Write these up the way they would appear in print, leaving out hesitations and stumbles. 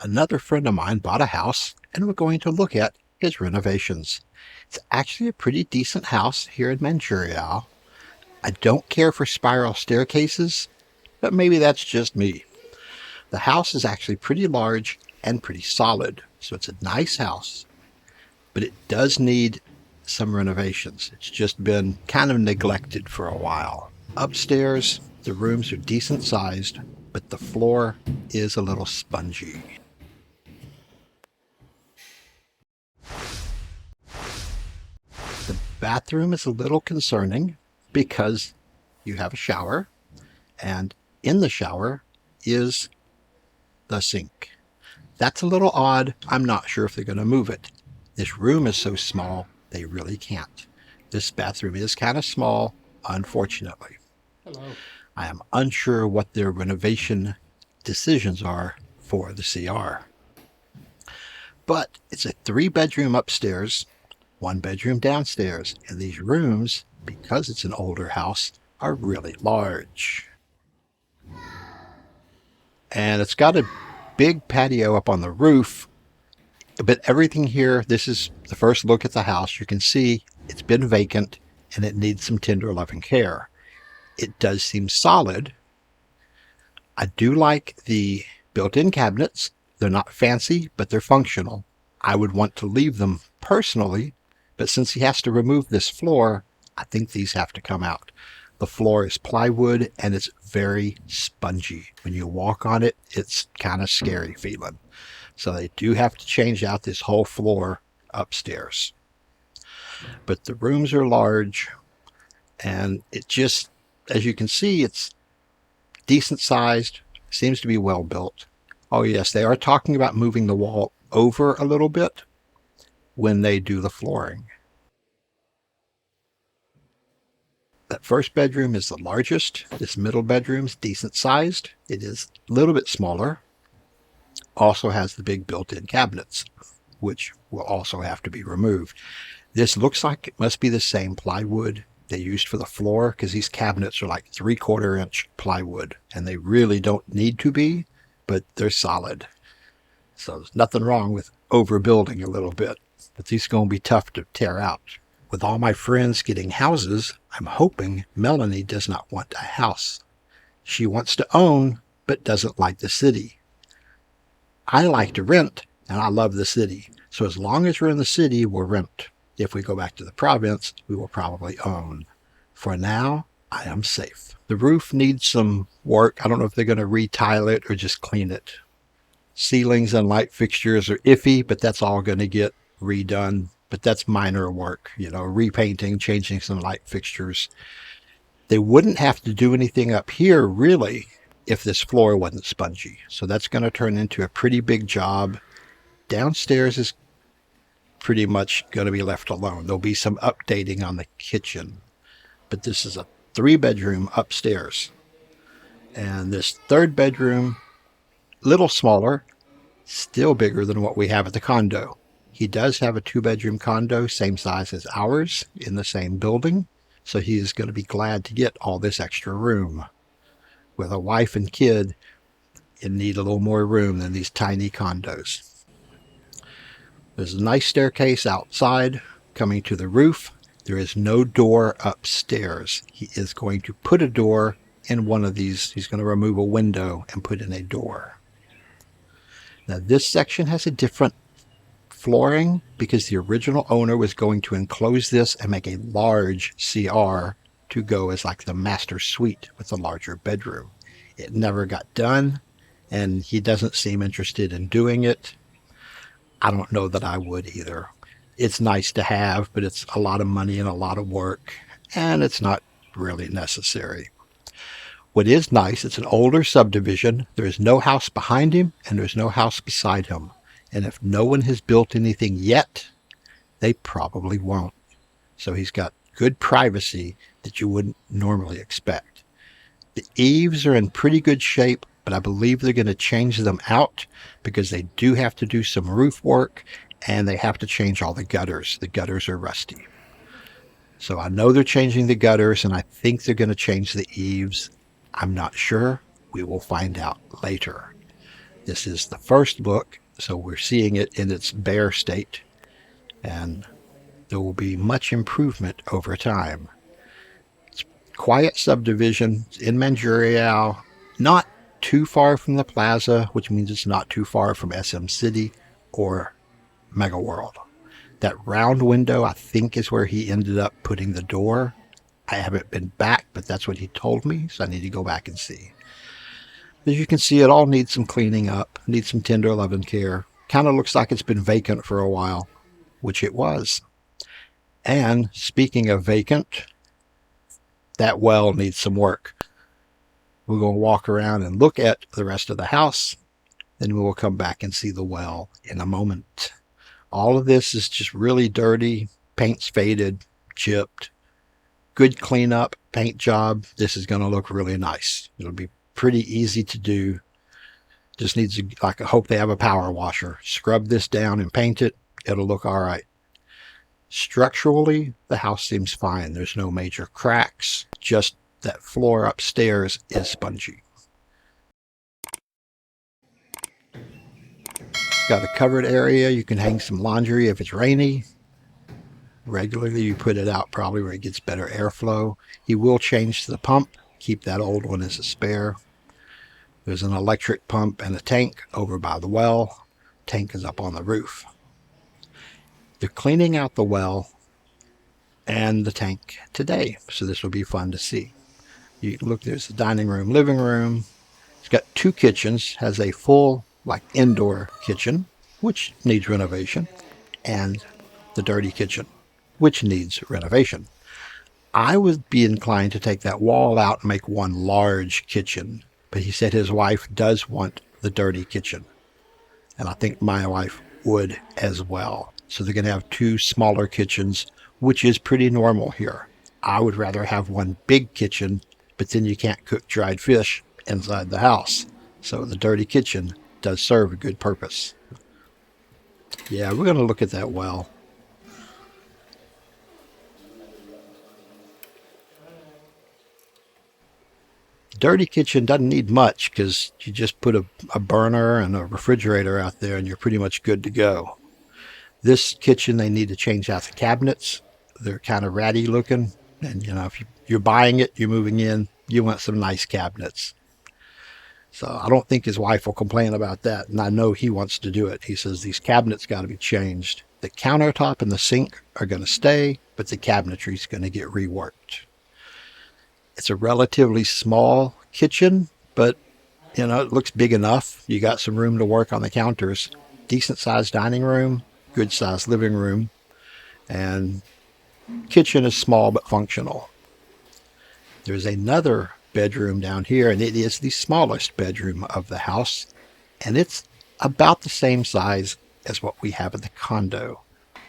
Another friend of mine bought a house and we're going to look at his renovations. It's actually a pretty decent house here in Mandurriao. I don't care for spiral staircases, but maybe that's just me. The house is actually pretty large and pretty solid, so it's a nice house, but it does need some renovations. It's just been kind of neglected for a while. Upstairs, the rooms are decent sized, but the floor is a little spongy. The bathroom is a little concerning because you have a shower, and in the shower is the sink. That's a little odd. I'm not sure if they're going to move it. This room is so small, they really can't. This bathroom is kind of small, unfortunately. Hello. I am unsure what their renovation decisions are for the CR. But it's a 3-bedroom upstairs, 1-bedroom downstairs, and these rooms, because it's an older house, are really large. And it's got a big patio up on the roof, but everything here, this is the first look at the house. You can see it's been vacant and it needs some tender loving care. It does seem solid. I do like the built-in cabinets. They're not fancy, but they're functional. I would want to leave them personally, but since he has to remove this floor, I think these have to come out. The floor is plywood and it's very spongy. When you walk on it, it's kind of scary feeling. So they do have to change out this whole floor upstairs. But the rooms are large and it just, as you can see, it's decent sized, seems to be well built. Oh yes, they are talking about moving the wall over a little bit when they do the flooring. That first bedroom is the largest. This middle bedroom is decent sized. It is a little bit smaller. Also has the big built-in cabinets, which will also have to be removed. This looks like it must be the same plywood they used for the floor, because these cabinets are like 3/4 inch plywood, and they really don't need to be, but they're solid. So there's nothing wrong with overbuilding a little bit, but these are going to be tough to tear out. With all my friends getting houses, I'm hoping Melanie does not want a house. She wants to own, but doesn't like the city. I like to rent, and I love the city. So as long as we're in the city, we'll rent. If we go back to the province, we will probably own. For now, I am safe. The roof needs some work. I don't know if they're going to retile it or just clean it. Ceilings and light fixtures are iffy, but that's all going to get redone. But that's minor work, repainting, changing some light fixtures. They wouldn't have to do anything up here, really, if this floor wasn't spongy. So that's going to turn into a pretty big job. Downstairs is pretty much going to be left alone. There'll be some updating on the kitchen. But this is a 3-bedroom upstairs. And this 3rd bedroom, little smaller, still bigger than what we have at the condo. He does have a 2-bedroom condo, same size as ours, in the same building. So he is going to be glad to get all this extra room. With a wife and kid, you need a little more room than these tiny condos. There's a nice staircase outside coming to the roof. There is no door upstairs. He is going to put a door in one of these. He's going to remove a window and put in a door. Now this section has a different flooring because the original owner was going to enclose this and make a large CR to go as like the master suite with a larger bedroom. It never got done, and he doesn't seem interested in doing it. I don't know that I would either. It's nice to have, but it's a lot of money and a lot of work, and it's not really necessary. What is nice, it's an older subdivision. There is no house behind him, and there's no house beside him. And if no one has built anything yet, they probably won't. So he's got good privacy that you wouldn't normally expect. The eaves are in pretty good shape, but I believe they're going to change them out because they do have to do some roof work and they have to change all the gutters. The gutters are rusty. So I know they're changing the gutters and I think they're going to change the eaves. I'm not sure. We will find out later. This is the first look, so we're seeing it in its bare state, and there will be much improvement over time. It's quiet subdivision in Mandurriao, not too far from the plaza, which means it's not too far from SM City or Mega World. That round window, I think, is where he ended up putting the door. I haven't been back, but that's what he told me, so I need to go back and see. As you can see, it all needs some cleaning up, needs some tender loving care. Kind of looks like it's been vacant for a while, which it was. And speaking of vacant, that well needs some work. We're going to walk around and look at the rest of the house, then we will come back and see the well in a moment. All of this is just really dirty, paint's faded, chipped. Good cleanup, paint job. This is going to look really nice. It'll be pretty easy to do. Just needs I hope they have a power washer. Scrub this down and paint it. It'll look all right. Structurally, the house seems fine. There's no major cracks. Just that floor upstairs is spongy. Got a covered area. You can hang some laundry if it's rainy. Regularly, you put it out probably where it gets better airflow. He will change the pump. Keep that old one as a spare. There's an electric pump and a tank over by the well. Tank is up on the roof. They're cleaning out the well and the tank today, so this will be fun to see. You look, there's the dining room, living room. It's got two kitchens, has a full indoor kitchen, which needs renovation, and the dirty kitchen, which needs renovation. I would be inclined to take that wall out and make one large kitchen, but he said his wife does want the dirty kitchen, and I think my wife would as well. So they're going to have two smaller kitchens, which is pretty normal here. I would rather have one big kitchen, but then you can't cook dried fish inside the house. So the dirty kitchen does serve a good purpose. Yeah, we're going to look at that well. Dirty kitchen doesn't need much because you just put a burner and a refrigerator out there and you're pretty much good to go. This kitchen, they need to change out the cabinets. They're kind of ratty looking. And, if you're buying it, you're moving in, you want some nice cabinets. So I don't think his wife will complain about that. And I know he wants to do it. He says these cabinets got to be changed. The countertop and the sink are going to stay, but the cabinetry is going to get reworked. It's a relatively small kitchen, but, it looks big enough. You got some room to work on the counters. Decent sized dining room, good sized living room, and kitchen is small but functional. There's another bedroom down here, and it is the smallest bedroom of the house, and it's about the same size as what we have in the condo.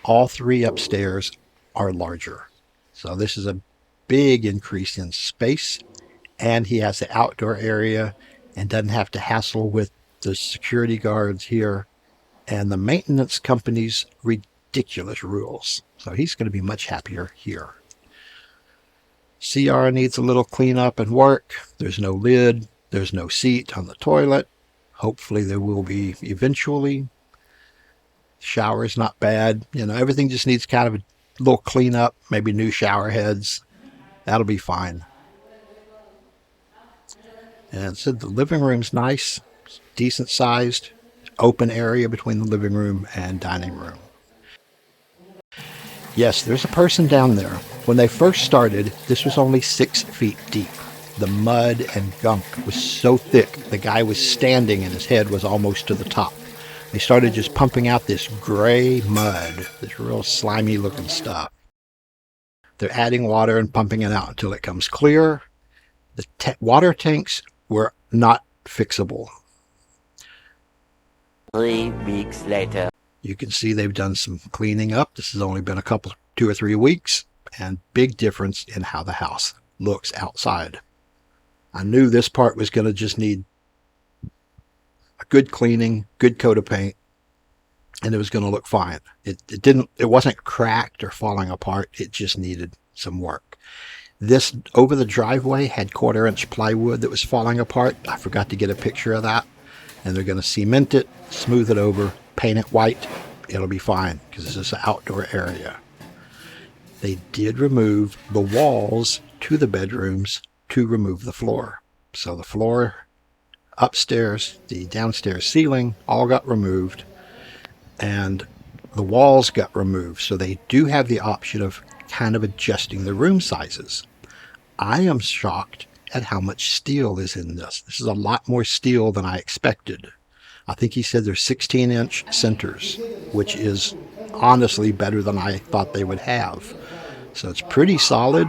All three upstairs are larger. So this is a big increase in space, and he has the outdoor area and doesn't have to hassle with the security guards here and the maintenance company's ridiculous rules. So he's going to be much happier here. CR needs a little cleanup and work. There's no lid. There's no seat on the toilet. Hopefully there will be eventually. Shower's not bad. Everything just needs kind of a little cleanup, maybe new shower heads. That'll be fine. And so the living room's nice, decent sized, open area between the living room and dining room. Yes, there's a person down there. When they first started, this was only 6 feet deep. The mud and gunk was so thick, the guy was standing and his head was almost to the top. They started just pumping out this gray mud, this real slimy looking stuff. They're adding water and pumping it out until it comes clear. The water tanks were not fixable. 3 weeks later. You can see they've done some cleaning up. This has only been 2 or 3 weeks, and big difference in how the house looks outside. I knew this part was going to just need a good cleaning, good coat of paint, and it was going to look fine. It wasn't cracked or falling apart. It just needed some work. This over the driveway had 1/4-inch plywood that was falling apart. I forgot to get a picture of that. and they're going to cement it, smooth it over, paint it white. It'll be fine because this is an outdoor area. They did remove the walls to the bedrooms to remove the floor. So the floor upstairs, the downstairs ceiling, all got removed, and the walls got removed. So they do have the option of kind of adjusting the room sizes. I am shocked at how much steel is in this. This is a lot more steel than I expected. I think he said there's 16-inch centers, which is honestly better than I thought they would have. So it's pretty solid.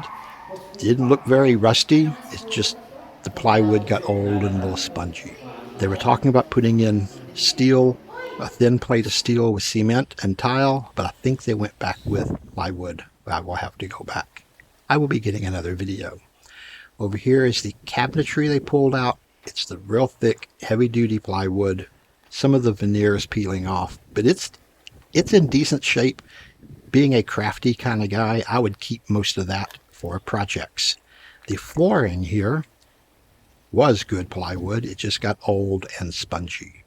Didn't look very rusty. It's just the plywood got old and a little spongy. They were talking about putting in steel, a thin plate of steel with cement and tile, but I think they went back with plywood. I will have to go back. I will be getting another video. Over here is the cabinetry they pulled out. It's the real thick, heavy-duty plywood. Some of the veneer is peeling off, but it's in decent shape. Being a crafty kind of guy, I would keep most of that for projects. The flooring here was good plywood. It just got old and spongy.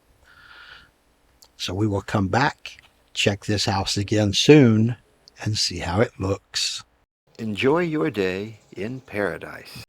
So we will come back, check this house again soon, and see how it looks. Enjoy your day in paradise.